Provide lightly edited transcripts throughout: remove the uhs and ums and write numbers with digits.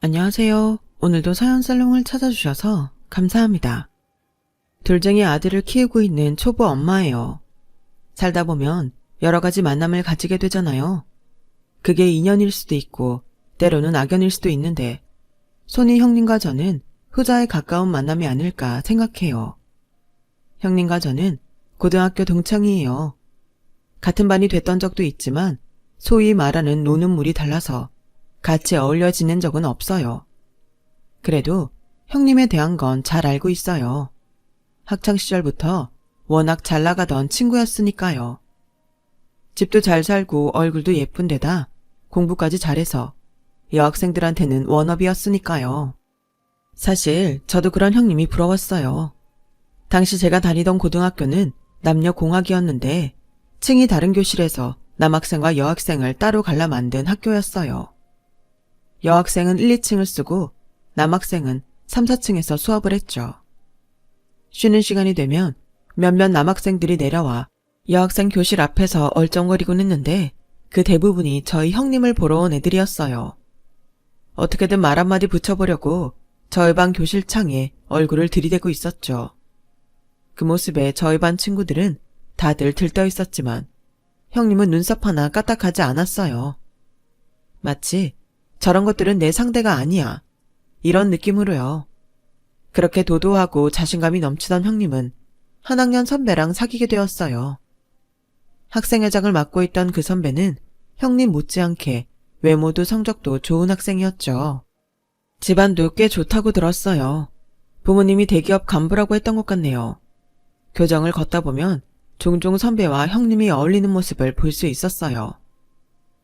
안녕하세요. 오늘도 서연살롱을 찾아주셔서 감사합니다. 둘쟁이 아들을 키우고 있는 초보 엄마예요. 살다 보면 여러 가지 만남을 가지게 되잖아요. 그게 인연일 수도 있고 때로는 악연일 수도 있는데 손이 형님과 저는 후자에 가까운 만남이 아닐까 생각해요. 형님과 저는 고등학교 동창이에요. 같은 반이 됐던 적도 있지만 소위 말하는 노는 물이 달라서 같이 어울려 지낸 적은 없어요. 그래도 형님에 대한 건 잘 알고 있어요. 학창시절부터 워낙 잘 나가던 친구였으니까요. 집도 잘 살고 얼굴도 예쁜 데다 공부까지 잘해서 여학생들한테는 워너비였으니까요. 사실 저도 그런 형님이 부러웠어요. 당시 제가 다니던 고등학교는 남녀공학이었는데 층이 다른 교실에서 남학생과 여학생을 따로 갈라 만든 학교였어요. 여학생은 1, 2층을 쓰고 남학생은 3, 4층에서 수업을 했죠. 쉬는 시간이 되면 몇몇 남학생들이 내려와 여학생 교실 앞에서 얼쩡거리곤 했는데 그 대부분이 저희 형님을 보러 온 애들이었어요. 어떻게든 말 한마디 붙여보려고 저희 반 교실 창에 얼굴을 들이대고 있었죠. 그 모습에 저희 반 친구들은 다들 들떠 있었지만 형님은 눈썹 하나 까딱하지 않았어요. 마치 저런 것들은 내 상대가 아니야. 이런 느낌으로요. 그렇게 도도하고 자신감이 넘치던 형님은 한 학년 선배랑 사귀게 되었어요. 학생회장을 맡고 있던 그 선배는 형님 못지않게 외모도 성적도 좋은 학생이었죠. 집안도 꽤 좋다고 들었어요. 부모님이 대기업 간부라고 했던 것 같네요. 교정을 걷다 보면 종종 선배와 형님이 어울리는 모습을 볼 수 있었어요.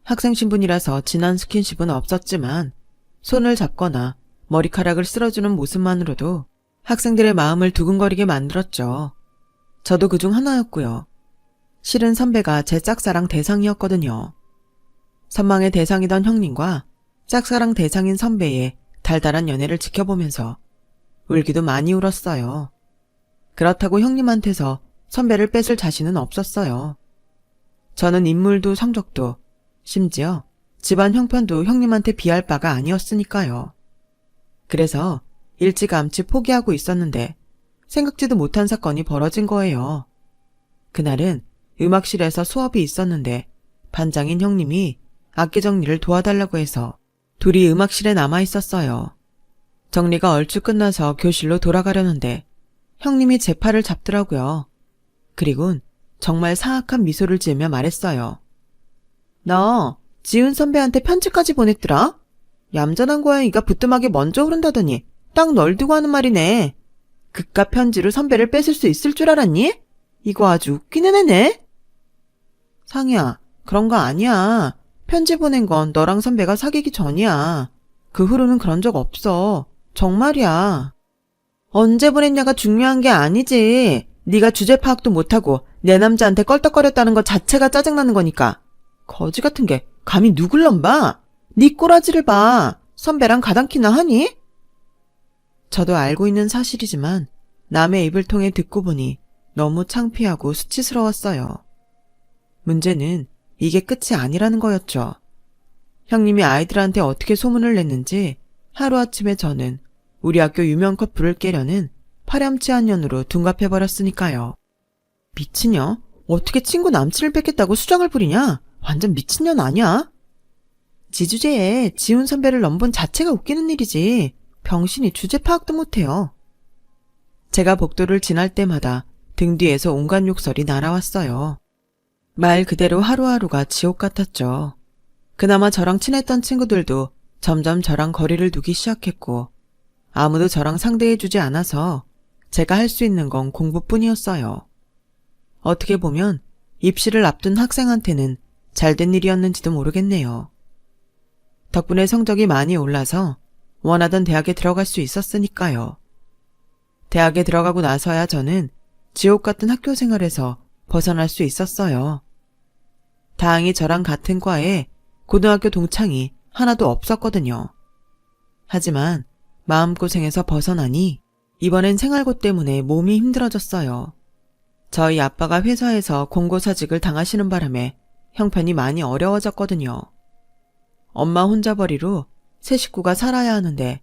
학생 신분이라서 진한 스킨십은 없었지만 손을 잡거나 머리카락을 쓸어주는 모습만으로도 학생들의 마음을 두근거리게 만들었죠. 저도 그중 하나였고요. 실은 선배가 제 짝사랑 대상이었거든요. 선망의 대상이던 형님과 짝사랑 대상인 선배의 달달한 연애를 지켜보면서 울기도 많이 울었어요. 그렇다고 형님한테서 선배를 뺏을 자신은 없었어요. 저는 인물도 성적도 심지어 집안 형편도 형님한테 비할 바가 아니었으니까요. 그래서 일찌감치 포기하고 있었는데 생각지도 못한 사건이 벌어진 거예요. 그날은 음악실에서 수업이 있었는데 반장인 형님이 악기 정리를 도와달라고 해서 둘이 음악실에 남아 있었어요. 정리가 얼추 끝나서 교실로 돌아가려는데 형님이 제 팔을 잡더라고요. 그리곤 정말 사악한 미소를 지으며 말했어요. 너 지훈 선배한테 편지까지 보냈더라? 얌전한 고양이가 부뚜막에 먼저 오른다더니 딱 널 두고 하는 말이네. 그깟 편지로 선배를 뺏을 수 있을 줄 알았니? 이거 아주 웃기는 애네. 상희야, 그런 거 아니야. 편지 보낸 건 너랑 선배가 사귀기 전이야. 그 후로는 그런 적 없어. 정말이야. 언제 보냈냐가 중요한 게 아니지. 네가 주제 파악도 못하고 내 남자한테 껄떡거렸다는 것 자체가 짜증나는 거니까. 거지 같은 게 감히 누굴 넘봐? 네 꼬라지를 봐. 선배랑 가당키나 하니? 저도 알고 있는 사실이지만 남의 입을 통해 듣고 보니 너무 창피하고 수치스러웠어요. 문제는 이게 끝이 아니라는 거였죠. 형님이 아이들한테 어떻게 소문을 냈는지 하루아침에 저는 우리 학교 유명 커플을 깨려는 파렴치한 년으로 둔갑해버렸으니까요. 미친년? 어떻게 친구 남친을 뺏겠다고 수작을 부리냐? 완전 미친년 아니야? 지주제에 지훈 선배를 넘본 자체가 웃기는 일이지. 병신이 주제 파악도 못해요. 제가 복도를 지날 때마다 등 뒤에서 온갖 욕설이 날아왔어요. 말 그대로 하루하루가 지옥 같았죠. 그나마 저랑 친했던 친구들도 점점 저랑 거리를 두기 시작했고 아무도 저랑 상대해주지 않아서 제가 할 수 있는 건 공부뿐이었어요. 어떻게 보면 입시를 앞둔 학생한테는 잘된 일이었는지도 모르겠네요. 덕분에 성적이 많이 올라서 원하던 대학에 들어갈 수 있었으니까요. 대학에 들어가고 나서야 저는 지옥 같은 학교 생활에서 벗어날 수 있었어요. 다행히 저랑 같은 과에 고등학교 동창이 하나도 없었거든요. 하지만 마음고생에서 벗어나니 이번엔 생활고 때문에 몸이 힘들어졌어요. 저희 아빠가 회사에서 공고사직을 당하시는 바람에 형편이 많이 어려워졌거든요. 엄마 혼자벌이로 세 식구가 살아야 하는데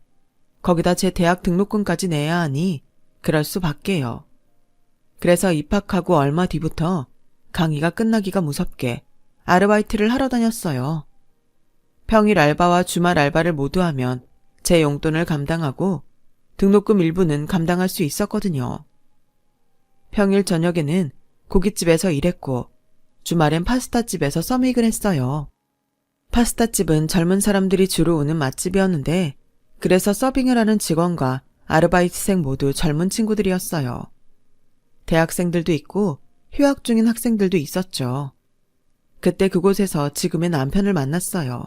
거기다 제 대학 등록금까지 내야 하니 그럴 수밖에요. 그래서 입학하고 얼마 뒤부터 강의가 끝나기가 무섭게 아르바이트를 하러 다녔어요. 평일 알바와 주말 알바를 모두 하면 제 용돈을 감당하고 등록금 일부는 감당할 수 있었거든요. 평일 저녁에는 고깃집에서 일했고 주말엔 파스타집에서 서밋을 했어요. 파스타집은 젊은 사람들이 주로 오는 맛집이었는데 그래서 서빙을 하는 직원과 아르바이트생 모두 젊은 친구들이었어요. 대학생들도 있고 휴학 중인 학생들도 있었죠. 그때 그곳에서 지금의 남편을 만났어요.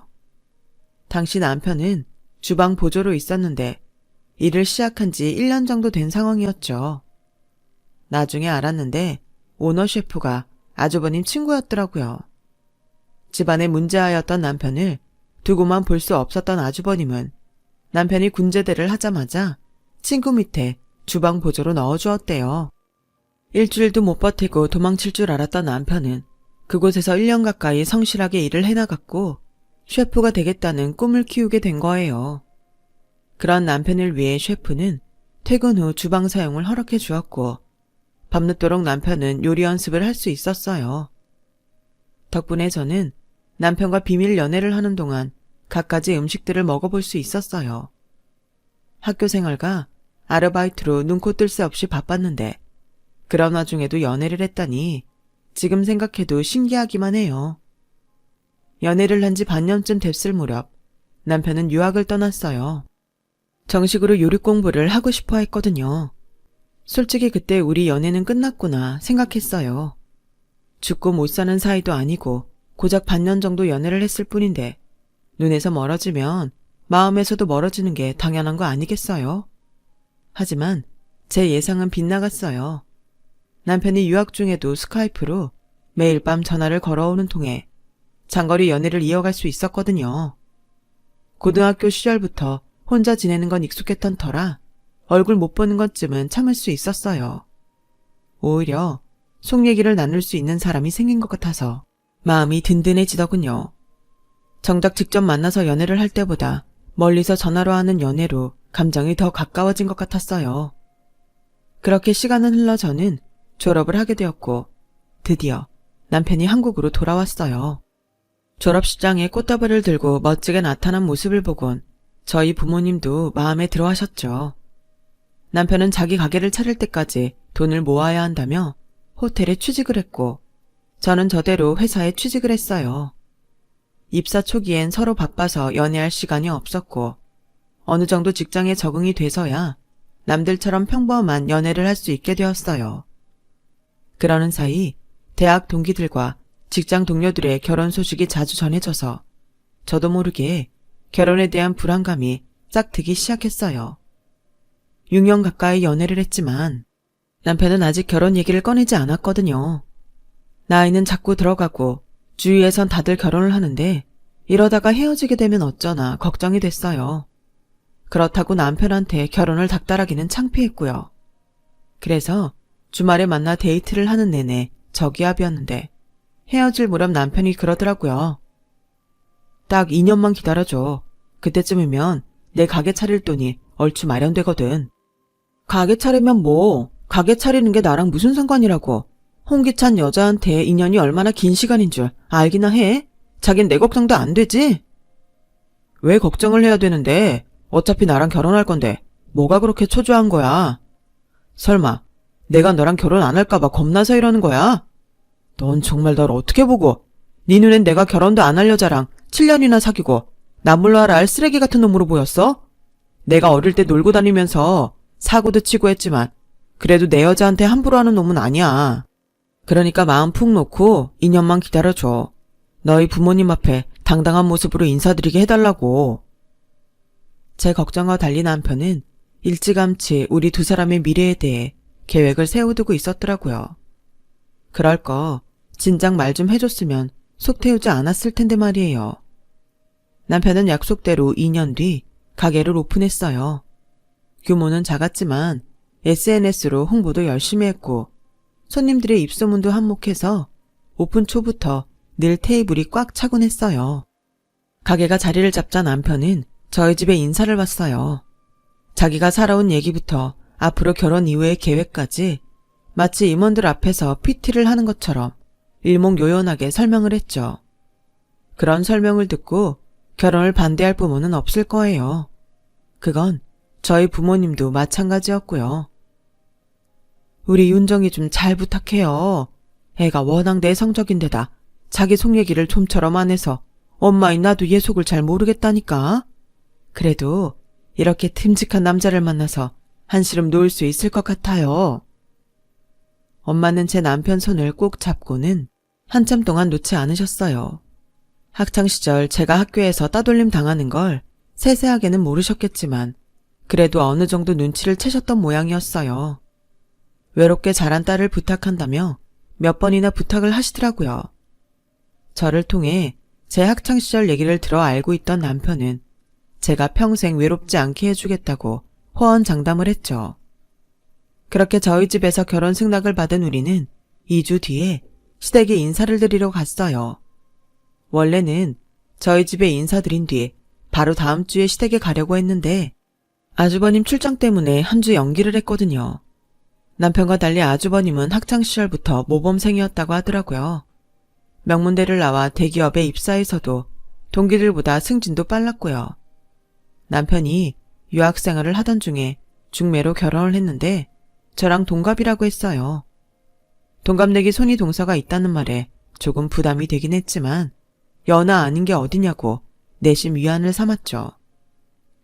당시 남편은 주방 보조로 있었는데 일을 시작한 지 1년 정도 된 상황이었죠. 나중에 알았는데 오너 셰프가 아주버님 친구였더라고요. 집안에 문제아였던 남편을 두고만 볼 수 없었던 아주버님은 남편이 군제대를 하자마자 친구 밑에 주방 보조로 넣어주었대요. 일주일도 못 버티고 도망칠 줄 알았던 남편은 그곳에서 1년 가까이 성실하게 일을 해나갔고 셰프가 되겠다는 꿈을 키우게 된 거예요. 그런 남편을 위해 셰프는 퇴근 후 주방 사용을 허락해 주었고 밤늦도록 남편은 요리 연습을 할 수 있었어요. 덕분에 저는 남편과 비밀 연애를 하는 동안 갖가지 음식들을 먹어볼 수 있었어요. 학교 생활과 아르바이트로 눈코 뜰 새 없이 바빴는데 그런 와중에도 연애를 했다니 지금 생각해도 신기하기만 해요. 연애를 한 지 반년쯤 됐을 무렵 남편은 유학을 떠났어요. 정식으로 요리 공부를 하고 싶어 했거든요. 솔직히 그때 우리 연애는 끝났구나 생각했어요. 죽고 못 사는 사이도 아니고 고작 반년 정도 연애를 했을 뿐인데 눈에서 멀어지면 마음에서도 멀어지는 게 당연한 거 아니겠어요? 하지만 제 예상은 빗나갔어요. 남편이 유학 중에도 스카이프로 매일 밤 전화를 걸어오는 통에 장거리 연애를 이어갈 수 있었거든요. 고등학교 시절부터 혼자 지내는 건 익숙했던 터라 얼굴 못 보는 것쯤은 참을 수 있었어요. 오히려 속 얘기를 나눌 수 있는 사람이 생긴 것 같아서 마음이 든든해지더군요. 정작 직접 만나서 연애를 할 때보다 멀리서 전화로 하는 연애로 감정이 더 가까워진 것 같았어요. 그렇게 시간은 흘러 저는 졸업을 하게 되었고 드디어 남편이 한국으로 돌아왔어요. 졸업식장에 꽃다발을 들고 멋지게 나타난 모습을 보곤 저희 부모님도 마음에 들어 하셨죠. 남편은 자기 가게를 차릴 때까지 돈을 모아야 한다며 호텔에 취직을 했고 저는 저대로 회사에 취직을 했어요. 입사 초기엔 서로 바빠서 연애할 시간이 없었고 어느 정도 직장에 적응이 돼서야 남들처럼 평범한 연애를 할 수 있게 되었어요. 그러는 사이 대학 동기들과 직장 동료들의 결혼 소식이 자주 전해져서 저도 모르게 결혼에 대한 불안감이 싹 트기 시작했어요. 6년 가까이 연애를 했지만 남편은 아직 결혼 얘기를 꺼내지 않았거든요. 나이는 자꾸 들어가고 주위에선 다들 결혼을 하는데 이러다가 헤어지게 되면 어쩌나 걱정이 됐어요. 그렇다고 남편한테 결혼을 닥달하기는 창피했고요. 그래서 주말에 만나 데이트를 하는 내내 저기압이었는데 헤어질 무렵 남편이 그러더라고요. 딱 2년만 기다려줘. 그때쯤이면 내 가게 차릴 돈이 얼추 마련되거든. 가게 차리면 뭐, 가게 차리는 게 나랑 무슨 상관이라고. 홍기찬 여자한테 인연이 얼마나 긴 시간인 줄 알기나 해? 자긴 내 걱정도 안 되지? 왜 걱정을 해야 되는데? 어차피 나랑 결혼할 건데 뭐가 그렇게 초조한 거야? 설마 내가 너랑 결혼 안 할까봐 겁나서 이러는 거야? 넌 정말 널 어떻게 보고 네 눈엔 내가 결혼도 안 할 여자랑 7년이나 사귀고 나몰라 알 쓰레기 같은 놈으로 보였어? 내가 어릴 때 놀고 다니면서 사고도 치고 했지만 그래도 내 여자한테 함부로 하는 놈은 아니야. 그러니까 마음 푹 놓고 2년만 기다려줘. 너희 부모님 앞에 당당한 모습으로 인사드리게 해달라고. 제 걱정과 달리 남편은 일찌감치 우리 두 사람의 미래에 대해 계획을 세워두고 있었더라고요. 그럴 거 진작 말 좀 해줬으면 속 태우지 않았을 텐데 말이에요. 남편은 약속대로 2년 뒤 가게를 오픈했어요. 규모는 작았지만 SNS로 홍보도 열심히 했고 손님들의 입소문도 한몫해서 오픈 초부터 늘 테이블이 꽉 차곤 했어요. 가게가 자리를 잡자 남편은 저희 집에 인사를 왔어요. 자기가 살아온 얘기부터 앞으로 결혼 이후의 계획까지 마치 임원들 앞에서 PT를 하는 것처럼 일목요연하게 설명을 했죠. 그런 설명을 듣고 결혼을 반대할 부모는 없을 거예요. 그건 저희 부모님도 마찬가지였고요. 우리 윤정이 좀 잘 부탁해요. 애가 워낙 내성적인데다 자기 속 얘기를 좀처럼 안 해서 엄마인 나도 얘 속을 잘 모르겠다니까. 그래도 이렇게 듬직한 남자를 만나서 한시름 놓을 수 있을 것 같아요. 엄마는 제 남편 손을 꼭 잡고는 한참 동안 놓지 않으셨어요. 학창시절 제가 학교에서 따돌림 당하는 걸 세세하게는 모르셨겠지만 그래도 어느 정도 눈치를 채셨던 모양이었어요. 외롭게 자란 딸을 부탁한다며 몇 번이나 부탁을 하시더라고요. 저를 통해 제 학창시절 얘기를 들어 알고 있던 남편은 제가 평생 외롭지 않게 해주겠다고 호언장담을 했죠. 그렇게 저희 집에서 결혼 승낙을 받은 우리는 2주 뒤에 시댁에 인사를 드리러 갔어요. 원래는 저희 집에 인사드린 뒤 바로 다음 주에 시댁에 가려고 했는데 아주버님 출장 때문에 한 주 연기를 했거든요. 남편과 달리 아주버님은 학창시절부터 모범생이었다고 하더라고요. 명문대를 나와 대기업에 입사해서도 동기들보다 승진도 빨랐고요. 남편이 유학생활을 하던 중에 중매로 결혼을 했는데 저랑 동갑이라고 했어요. 동갑내기 손이 동서가 있다는 말에 조금 부담이 되긴 했지만 연하 아닌 게 어디냐고 내심 위안을 삼았죠.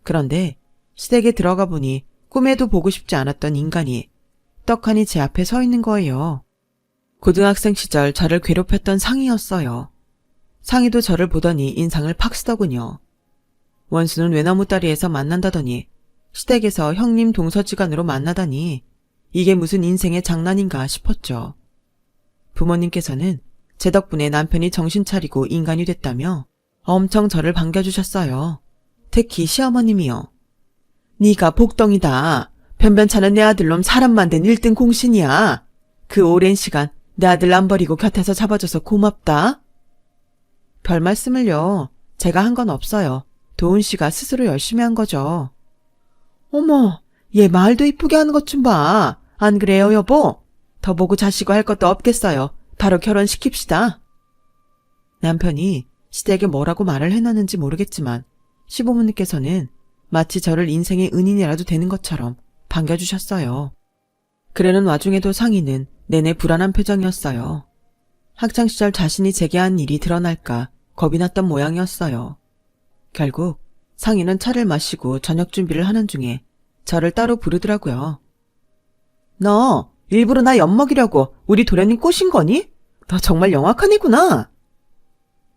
그런데 시댁에 들어가 보니 꿈에도 보고 싶지 않았던 인간이 떡하니 제 앞에 서 있는 거예요. 고등학생 시절 저를 괴롭혔던 상이었어요. 상이도 저를 보더니 인상을 팍 쓰더군요. 원수는 외나무 다리에서 만난다더니 시댁에서 형님 동서지간으로 만나다니 이게 무슨 인생의 장난인가 싶었죠. 부모님께서는 제 덕분에 남편이 정신 차리고 인간이 됐다며 엄청 저를 반겨주셨어요. 특히 시어머님이요. 네가 복덩이다. 변변찮은 내 아들놈 사람만 된 1등 공신이야. 그 오랜 시간 내 아들 안 버리고 곁에서 잡아줘서 고맙다. 별 말씀을요. 제가 한 건 없어요. 도훈 씨가 스스로 열심히 한 거죠. 어머, 얘 말도 이쁘게 하는 것 좀 봐. 안 그래요, 여보? 더 보고 자시고 할 것도 없겠어요. 바로 결혼시킵시다. 남편이 시댁에 뭐라고 말을 해놨는지 모르겠지만 시부모님께서는 마치 저를 인생의 은인이라도 되는 것처럼 반겨주셨어요. 그러는 와중에도 상희는 내내 불안한 표정이었어요. 학창시절 자신이 제게 한 일이 드러날까 겁이 났던 모양이었어요. 결국 상희는 차를 마시고 저녁 준비를 하는 중에 저를 따로 부르더라고요. 너 일부러 나 엿먹이려고 우리 도련님 꼬신 거니? 너 정말 영악한 애구나.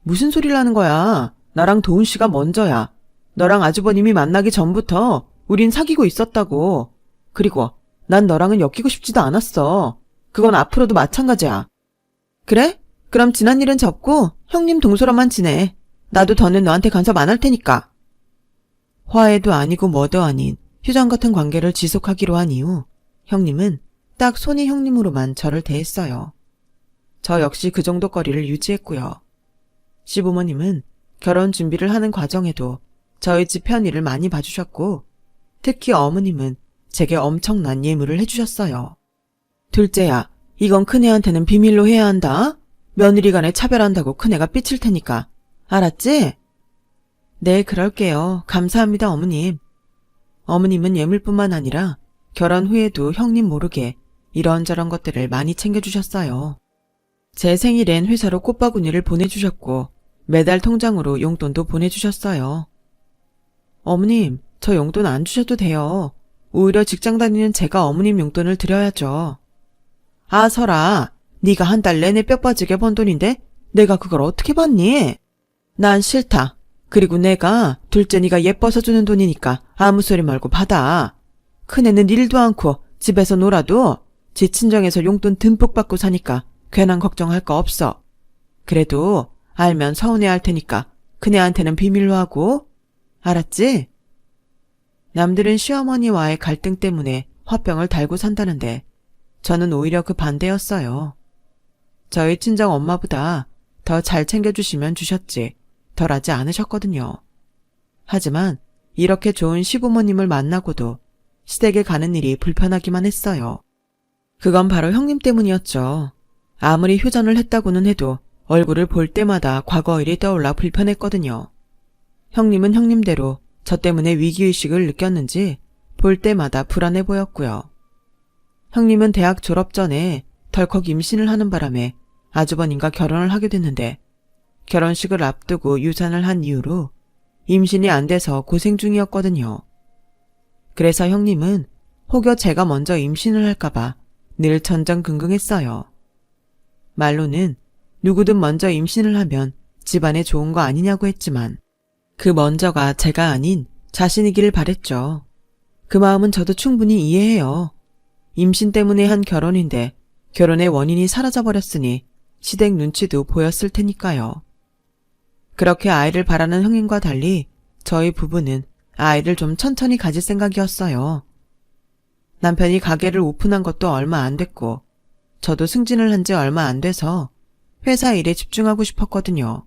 무슨 소리를 하는 거야. 나랑 도훈 씨가 먼저야. 너랑 아주버님이 만나기 전부터 우린 사귀고 있었다고. 그리고 난 너랑은 엮이고 싶지도 않았어. 그건 앞으로도 마찬가지야. 그래? 그럼 지난 일은 접고 형님 동서로만 지내. 나도 더는 너한테 간섭 안 할 테니까. 화해도 아니고 뭐도 아닌 휴전 같은 관계를 지속하기로 한 이후 형님은 딱 손이 형님으로만 저를 대했어요. 저 역시 그 정도 거리를 유지했고요. 시부모님은 결혼 준비를 하는 과정에도 저희 집 편의를 많이 봐주셨고 특히 어머님은 제게 엄청난 예물을 해주셨어요. 둘째야, 이건 큰애한테는 비밀로 해야 한다. 며느리 간에 차별한다고 큰애가 삐칠 테니까. 알았지? 네, 그럴게요. 감사합니다, 어머님. 어머님은 예물뿐만 아니라 결혼 후에도 형님 모르게 이런저런 것들을 많이 챙겨주셨어요. 제 생일엔 회사로 꽃바구니를 보내주셨고 매달 통장으로 용돈도 보내주셨어요. 어머님, 저 용돈 안 주셔도 돼요. 오히려 직장 다니는 제가 어머님 용돈을 드려야죠. 아, 설아, 네가 한 달 내내 뼈 빠지게 번 돈인데 내가 그걸 어떻게 받니? 난 싫다. 그리고 내가 둘째 네가 예뻐서 주는 돈이니까 아무 소리 말고 받아. 큰애는 일도 않고 집에서 놀아도 지 친정에서 용돈 듬뿍 받고 사니까 괜한 걱정할 거 없어. 그래도 알면 서운해할 테니까 큰애한테는 비밀로 하고. 알았지? 남들은 시어머니와의 갈등 때문에 화병을 달고 산다는데 저는 오히려 그 반대였어요. 저희 친정 엄마보다 더 잘 챙겨주시면 주셨지 덜하지 않으셨거든요. 하지만 이렇게 좋은 시부모님을 만나고도 시댁에 가는 일이 불편하기만 했어요. 그건 바로 형님 때문이었죠. 아무리 휴전을 했다고는 해도 얼굴을 볼 때마다 과거 일이 떠올라 불편했거든요. 형님은 형님대로 저 때문에 위기의식을 느꼈는지 볼 때마다 불안해 보였고요. 형님은 대학 졸업 전에 덜컥 임신을 하는 바람에 아주버님과 결혼을 하게 됐는데 결혼식을 앞두고 유산을 한 이후로 임신이 안 돼서 고생 중이었거든요. 그래서 형님은 혹여 제가 먼저 임신을 할까봐 늘 전전긍긍했어요. 말로는 누구든 먼저 임신을 하면 집안에 좋은 거 아니냐고 했지만 그 먼저가 제가 아닌 자신이기를 바랬죠. 그 마음은 저도 충분히 이해해요. 임신 때문에 한 결혼인데 결혼의 원인이 사라져버렸으니 시댁 눈치도 보였을 테니까요. 그렇게 아이를 바라는 형님과 달리 저희 부부는 아이를 좀 천천히 가질 생각이었어요. 남편이 가게를 오픈한 것도 얼마 안 됐고 저도 승진을 한 지 얼마 안 돼서 회사 일에 집중하고 싶었거든요.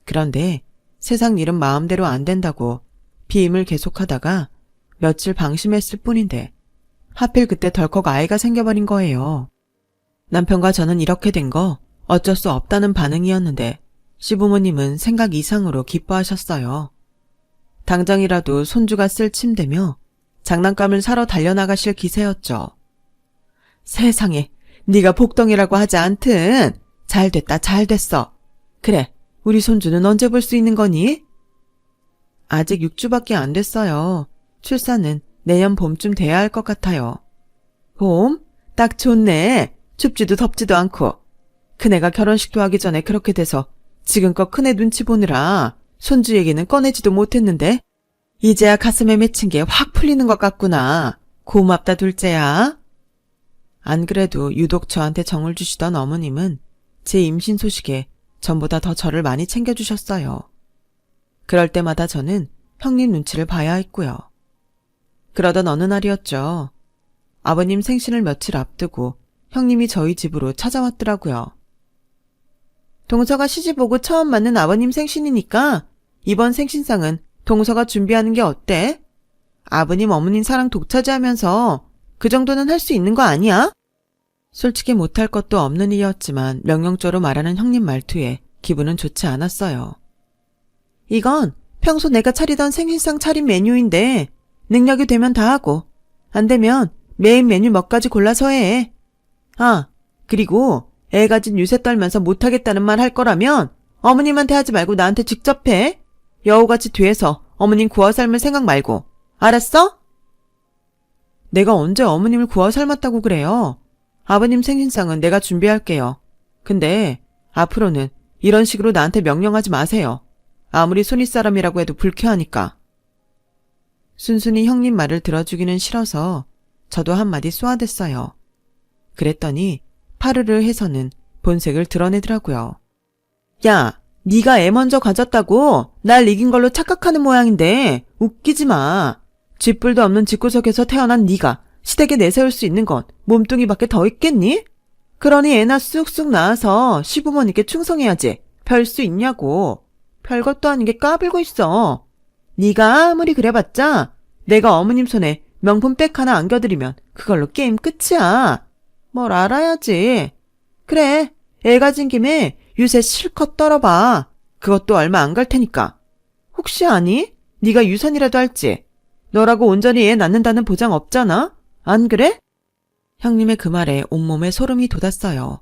그런데 세상 일은 마음대로 안 된다고 피임을 계속하다가 며칠 방심했을 뿐인데 하필 그때 덜컥 아이가 생겨버린 거예요. 남편과 저는 이렇게 된 거 어쩔 수 없다는 반응이었는데 시부모님은 생각 이상으로 기뻐하셨어요. 당장이라도 손주가 쓸 침대며 장난감을 사러 달려나가실 기세였죠. 세상에, 네가 복덩이라고 하지 않든 잘됐다 잘됐어. 그래, 우리 손주는 언제 볼 수 있는 거니? 아직 6주밖에 안 됐어요. 출산은 내년 봄쯤 돼야 할 것 같아요. 봄? 딱 좋네. 춥지도 덥지도 않고. 큰애가 결혼식도 하기 전에 그렇게 돼서 지금껏 큰애 눈치 보느라 손주 얘기는 꺼내지도 못했는데 이제야 가슴에 맺힌 게 확 풀리는 것 같구나. 고맙다 둘째야. 안 그래도 유독 저한테 정을 주시던 어머님은 제 임신 소식에 전보다 더 저를 많이 챙겨주셨어요. 그럴 때마다 저는 형님 눈치를 봐야 했고요. 그러던 어느 날이었죠. 아버님 생신을 며칠 앞두고 형님이 저희 집으로 찾아왔더라고요. 동서가 시집 오고 처음 맞는 아버님 생신이니까 이번 생신상은 동서가 준비하는 게 어때? 아버님 어머님 사랑 독차지하면서 그 정도는 할 수 있는 거 아니야? 솔직히 못할 것도 없는 일이었지만 명령조로 말하는 형님 말투에 기분은 좋지 않았어요. 이건 평소 내가 차리던 생신상 차린 메뉴인데 능력이 되면 다 하고 안 되면 메인 메뉴 몇 가지 골라서 해. 아, 그리고 애 가진 유세 떨면서 못하겠다는 말 할 거라면 어머님한테 하지 말고 나한테 직접 해. 여우같이 뒤에서 어머님 구워 삶을 생각 말고. 알았어? 내가 언제 어머님을 구워 삶았다고 그래요. 아버님 생신상은 내가 준비할게요. 근데 앞으로는 이런 식으로 나한테 명령하지 마세요. 아무리 손윗사람이라고 해도 불쾌하니까. 순순히 형님 말을 들어주기는 싫어서 저도 한마디 쏘아댔어요. 그랬더니 파르르 해서는 본색을 드러내더라고요. 야, 네가 애 먼저 가졌다고 날 이긴 걸로 착각하는 모양인데 웃기지 마. 쥐뿔도 없는 집구석에서 태어난 네가 시댁에 내세울 수 있는 건 몸뚱이밖에 더 있겠니? 그러니 애나 쑥쑥 낳아서 시부모님께 충성해야지. 별 수 있냐고. 별것도 아닌 게 까불고 있어. 네가 아무리 그래봤자 내가 어머님 손에 명품 백 하나 안겨드리면 그걸로 게임 끝이야. 뭘 알아야지. 그래, 애 가진 김에 유세 실컷 떨어봐. 그것도 얼마 안 갈 테니까. 혹시 아니? 네가 유산이라도 할지. 너라고 온전히 애 낳는다는 보장 없잖아. 안 그래? 형님의 그 말에 온몸에 소름이 돋았어요.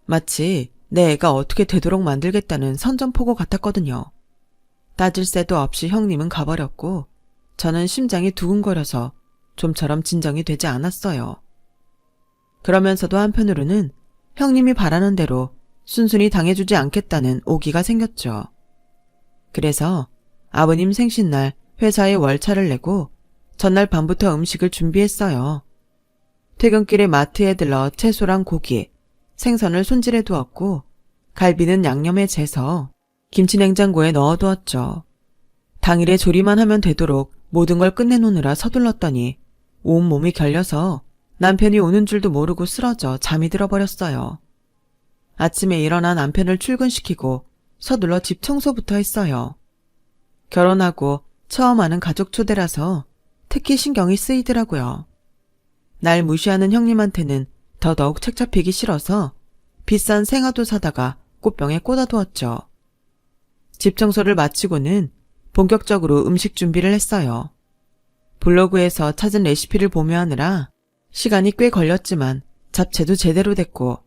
마치 내 애가 어떻게 되도록 만들겠다는 선전포고 같았거든요. 따질 새도 없이 형님은 가버렸고 저는 심장이 두근거려서 좀처럼 진정이 되지 않았어요. 그러면서도 한편으로는 형님이 바라는 대로 순순히 당해주지 않겠다는 오기가 생겼죠. 그래서 아버님 생신날 회사에 월차를 내고 전날 밤부터 음식을 준비했어요. 퇴근길에 마트에 들러 채소랑 고기, 생선을 손질해 두었고 갈비는 양념에 재서 김치 냉장고에 넣어두었죠. 당일에 조리만 하면 되도록 모든 걸 끝내놓느라 서둘렀더니 온몸이 결려서 남편이 오는 줄도 모르고 쓰러져 잠이 들어버렸어요. 아침에 일어나 남편을 출근시키고 서둘러 집 청소부터 했어요. 결혼하고 처음 하는 가족 초대라서 특히 신경이 쓰이더라고요. 날 무시하는 형님한테는 더더욱 책 잡히기 싫어서 비싼 생화도 사다가 꽃병에 꽂아두었죠. 집 청소를 마치고는 본격적으로 음식 준비를 했어요. 블로그에서 찾은 레시피를 보며 하느라 시간이 꽤 걸렸지만 잡채도 제대로 됐고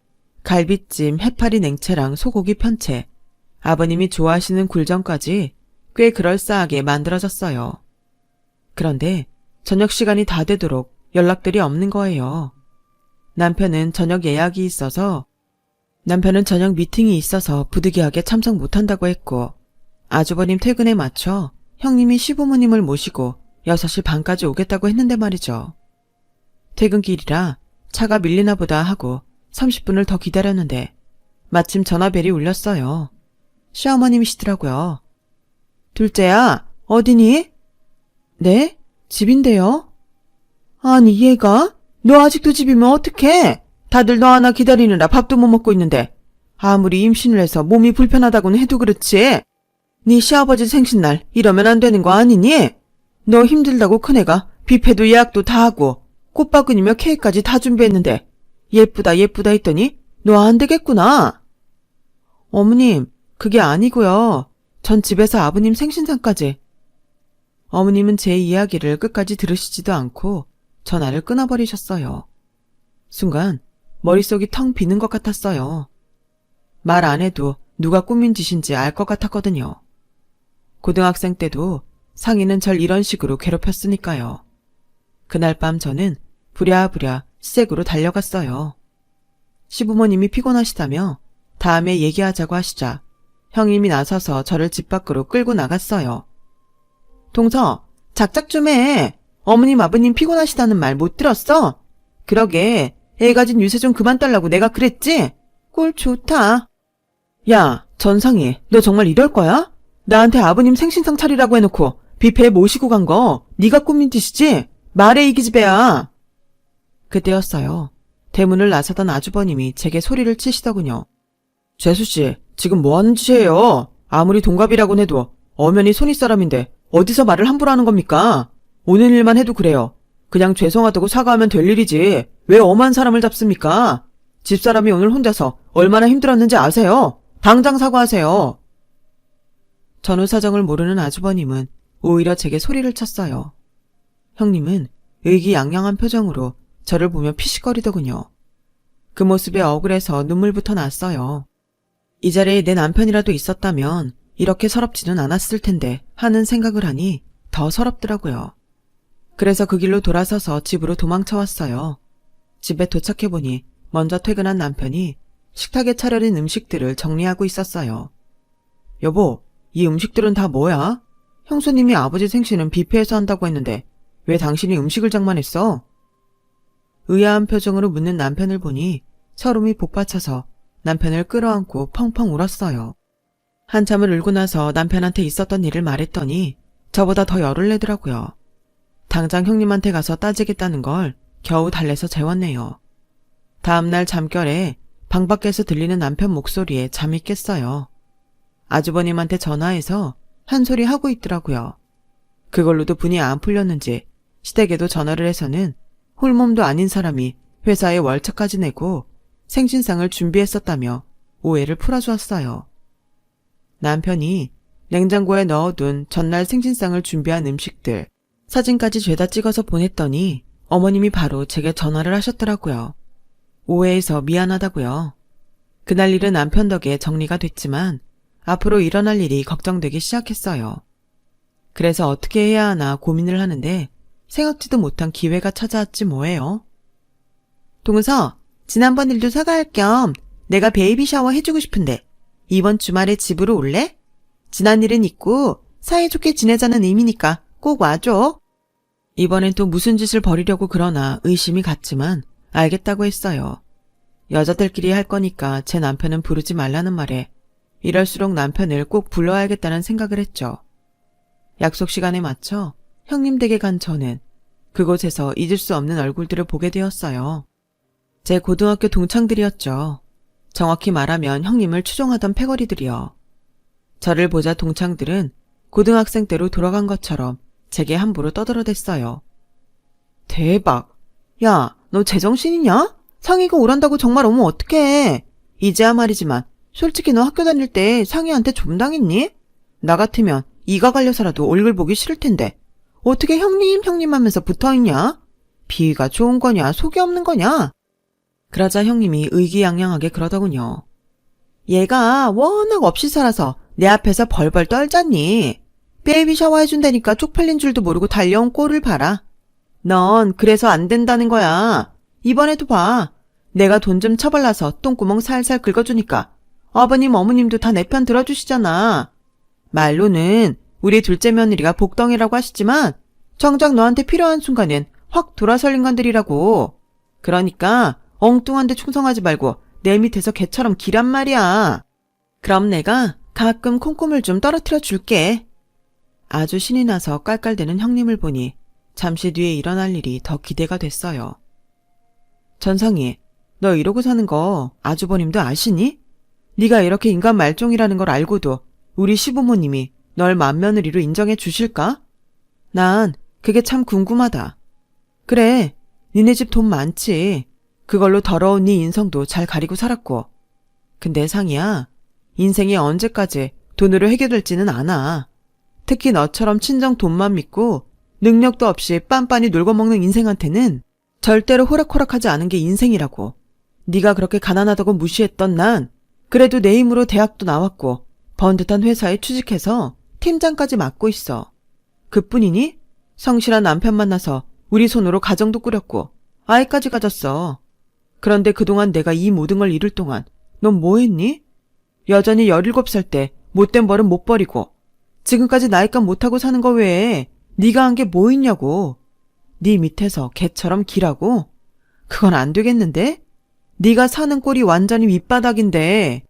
갈비찜, 해파리 냉채랑 소고기 편채, 아버님이 좋아하시는 굴전까지 꽤 그럴싸하게 만들어졌어요. 그런데 저녁 시간이 다 되도록 연락들이 없는 거예요. 남편은 저녁 미팅이 있어서 부득이하게 참석 못한다고 했고 아주버님 퇴근에 맞춰 형님이 시부모님을 모시고 6시 반까지 오겠다고 했는데 말이죠. 퇴근길이라 차가 밀리나 보다 하고 30분을 더 기다렸는데 마침 전화벨이 울렸어요. 시어머님이시더라고요. 둘째야, 어디니? 네? 집인데요. 아니 얘가? 너 아직도 집이면 어떡해? 다들 너 하나 기다리느라 밥도 못 먹고 있는데 아무리 임신을 해서 몸이 불편하다고는 해도 그렇지. 네 시아버지 생신날 이러면 안 되는 거 아니니? 너 힘들다고 큰애가 뷔페도 예약도 다 하고 꽃바구니며 케이크까지 다 준비했는데 예쁘다 했더니 너 안 되겠구나. 어머님, 그게 아니고요. 전 집에서 아버님 생신상까지. 어머님은 제 이야기를 끝까지 들으시지도 않고 전화를 끊어버리셨어요. 순간 머릿속이 텅 비는 것 같았어요. 말 안 해도 누가 꾸민 짓인지 알 것 같았거든요. 고등학생 때도 상인은 절 이런 식으로 괴롭혔으니까요. 그날 밤 저는 부랴부랴 시댁으로 달려갔어요. 시부모님이 피곤하시다며 다음에 얘기하자고 하시자 형님이 나서서 저를 집 밖으로 끌고 나갔어요. 동서, 작작 좀 해. 어머님 아버님 피곤하시다는 말 못 들었어? 그러게 애 가진 유세 좀 그만 달라고 내가 그랬지? 꼴 좋다. 야, 전상이, 너 정말 이럴 거야? 나한테 아버님 생신상 차리라고 해놓고 뷔페에 모시고 간 거 네가 꾸민 짓이지? 말해 이 기집애야. 그때였어요. 대문을 나서던 아주버님이 제게 소리를 치시더군요. 재수씨, 지금 뭐하는 짓이에요? 아무리 동갑이라곤 해도 엄연히 손윗 사람인데 어디서 말을 함부로 하는 겁니까? 오는 일만 해도 그래요. 그냥 죄송하다고 사과하면 될 일이지 왜 엄한 사람을 잡습니까? 집사람이 오늘 혼자서 얼마나 힘들었는지 아세요? 당장 사과하세요. 전후 사정을 모르는 아주버님은 오히려 제게 소리를 쳤어요. 형님은 의기양양한 표정으로 저를 보며 피식거리더군요. 그 모습에 억울해서 눈물부터 났어요. 이 자리에 내 남편이라도 있었다면 이렇게 서럽지는 않았을 텐데 하는 생각을 하니 더 서럽더라고요. 그래서 그 길로 돌아서서 집으로 도망쳐왔어요. 집에 도착해보니 먼저 퇴근한 남편이 식탁에 차려진 음식들을 정리하고 있었어요. 여보, 이 음식들은 다 뭐야? 형수님이 아버지 생신은 뷔페에서 한다고 했는데 왜 당신이 음식을 장만했어? 의아한 표정으로 묻는 남편을 보니 서름이 복받쳐서 남편을 끌어안고 펑펑 울었어요. 한참을 울고 나서 남편한테 있었던 일을 말했더니 저보다 더 열을 내더라고요. 당장 형님한테 가서 따지겠다는 걸 겨우 달래서 재웠네요. 다음날 잠결에 방 밖에서 들리는 남편 목소리에 잠이 깼어요. 아주버님한테 전화해서 한 소리 하고 있더라고요. 그걸로도 분이 안 풀렸는지 시댁에도 전화를 해서는 홀몸도 아닌 사람이 회사에 월차까지 내고 생신상을 준비했었다며 오해를 풀어주었어요. 남편이 냉장고에 넣어둔 전날 생신상을 준비한 음식들 사진까지 죄다 찍어서 보냈더니 어머님이 바로 제게 전화를 하셨더라고요. 오해해서 미안하다고요. 그날 일은 남편 덕에 정리가 됐지만 앞으로 일어날 일이 걱정되기 시작했어요. 그래서 어떻게 해야 하나 고민을 하는데 생각지도 못한 기회가 찾아왔지 뭐예요. 동서, 지난번 일도 사과할 겸 내가 베이비 샤워 해주고 싶은데 이번 주말에 집으로 올래? 지난 일은 잊고 사이좋게 지내자는 의미니까 꼭 와줘. 이번엔 또 무슨 짓을 벌이려고 그러나 의심이 갔지만 알겠다고 했어요. 여자들끼리 할 거니까 제 남편은 부르지 말라는 말에 이럴수록 남편을 꼭 불러야겠다는 생각을 했죠. 약속 시간에 맞춰 형님 댁에 간 저는 그곳에서 잊을 수 없는 얼굴들을 보게 되었어요. 제 고등학교 동창들이었죠. 정확히 말하면 형님을 추종하던 패거리들이요. 저를 보자 동창들은 고등학생 때로 돌아간 것처럼 제게 함부로 떠들어댔어요. 대박. 야, 너 제정신이냐? 상희가 오란다고 정말 오면 어떡해. 이제야 말이지만 솔직히 너 학교 다닐 때 상희한테 좀 당했니? 나 같으면 이가 갈려서라도 얼굴 보기 싫을 텐데 어떻게 형님 하면서 붙어있냐? 비위가 좋은 거냐 속이 없는 거냐? 그러자 형님이 의기양양하게 그러더군요. 얘가 워낙 없이 살아서 내 앞에서 벌벌 떨잖니. 베이비 샤워 해준다니까 쪽팔린 줄도 모르고 달려온 꼴을 봐라. 넌 그래서 안 된다는 거야. 이번에도 봐. 내가 돈 좀 처발라서 똥구멍 살살 긁어주니까 아버님 어머님도 다 내 편 들어주시잖아. 말로는 우리 둘째 며느리가 복덩이라고 하시지만 정작 너한테 필요한 순간엔 확 돌아설 인간들이라고. 그러니까 엉뚱한 데 충성하지 말고 내 밑에서 개처럼 기란 말이야. 그럼 내가 가끔 콩고물 좀 떨어뜨려 줄게. 아주 신이 나서 깔깔대는 형님을 보니 잠시 뒤에 일어날 일이 더 기대가 됐어요. 전상희, 너 이러고 사는 거 아주버님도 아시니? 네가 이렇게 인간 말종이라는 걸 알고도 우리 시부모님이 널 맏며느리로 인정해 주실까? 난 그게 참 궁금하다. 그래, 니네 집 돈 많지. 그걸로 더러운 네 인성도 잘 가리고 살았고. 근데 상희야, 인생이 언제까지 돈으로 해결될지는 않아. 특히 너처럼 친정 돈만 믿고 능력도 없이 빤빤히 놀고 먹는 인생한테는 절대로 호락호락하지 않은 게 인생이라고. 네가 그렇게 가난하다고 무시했던 난 그래도 내 힘으로 대학도 나왔고 번듯한 회사에 취직해서 팀장까지 맡고 있어. 그뿐이니? 성실한 남편 만나서 우리 손으로 가정도 꾸렸고 아이까지 가졌어. 그런데 그동안 내가 이 모든 걸 이룰 동안 넌 뭐 했니? 여전히 17살 때 못된 버릇 못 버리고 지금까지 나이값 못하고 사는 거 외에 네가 한 게 뭐 있냐고. 네 밑에서 개처럼 기라고? 그건 안 되겠는데? 네가 사는 꼴이 완전히 밑바닥인데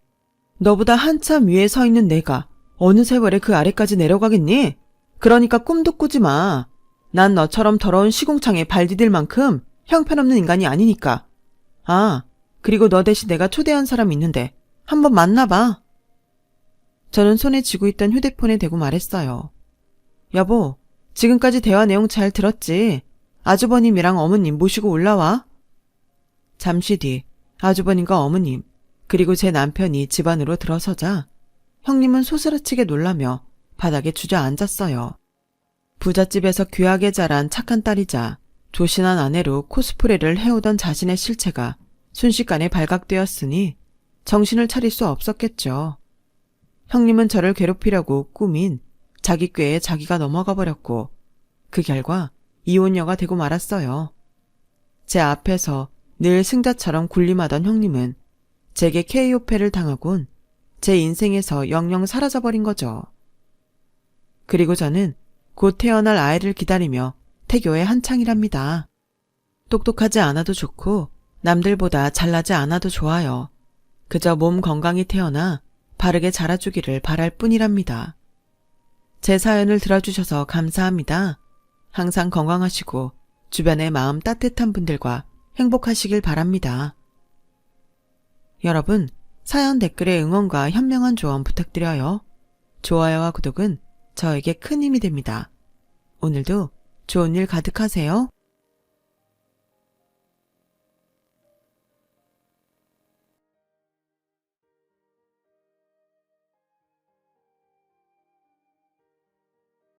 너보다 한참 위에 서 있는 내가 어느 세월에 그 아래까지 내려가겠니? 그러니까 꿈도 꾸지 마. 난 너처럼 더러운 시궁창에 발 디딜 만큼 형편없는 인간이 아니니까. 아, 그리고 너 대신 내가 초대한 사람 있는데 한번 만나봐. 저는 손에 쥐고 있던 휴대폰에 대고 말했어요. 여보, 지금까지 대화 내용 잘 들었지? 아주버님이랑 어머님 모시고 올라와. 잠시 뒤 아주버님과 어머님 그리고 제 남편이 집 안으로 들어서자 형님은 소스라치게 놀라며 바닥에 주저앉았어요. 부잣집에서 귀하게 자란 착한 딸이자 조신한 아내로 코스프레를 해오던 자신의 실체가 순식간에 발각되었으니 정신을 차릴 수 없었겠죠. 형님은 저를 괴롭히려고 꾸민 자기 꾀에 자기가 넘어가 버렸고 그 결과 이혼녀가 되고 말았어요. 제 앞에서 늘 승자처럼 군림하던 형님은 제게 KO패를 당하곤 제 인생에서 영영 사라져버린 거죠. 그리고 저는 곧 태어날 아이를 기다리며 태교에 한창이랍니다. 똑똑하지 않아도 좋고 남들보다 잘나지 않아도 좋아요. 그저 몸 건강히 태어나 바르게 자라주기를 바랄 뿐이랍니다. 제 사연을 들어주셔서 감사합니다. 항상 건강하시고 주변에 마음 따뜻한 분들과 행복하시길 바랍니다. 여러분, 사연 댓글에 응원과 현명한 조언 부탁드려요. 좋아요와 구독은 저에게 큰 힘이 됩니다. 오늘도 좋은 일 가득하세요.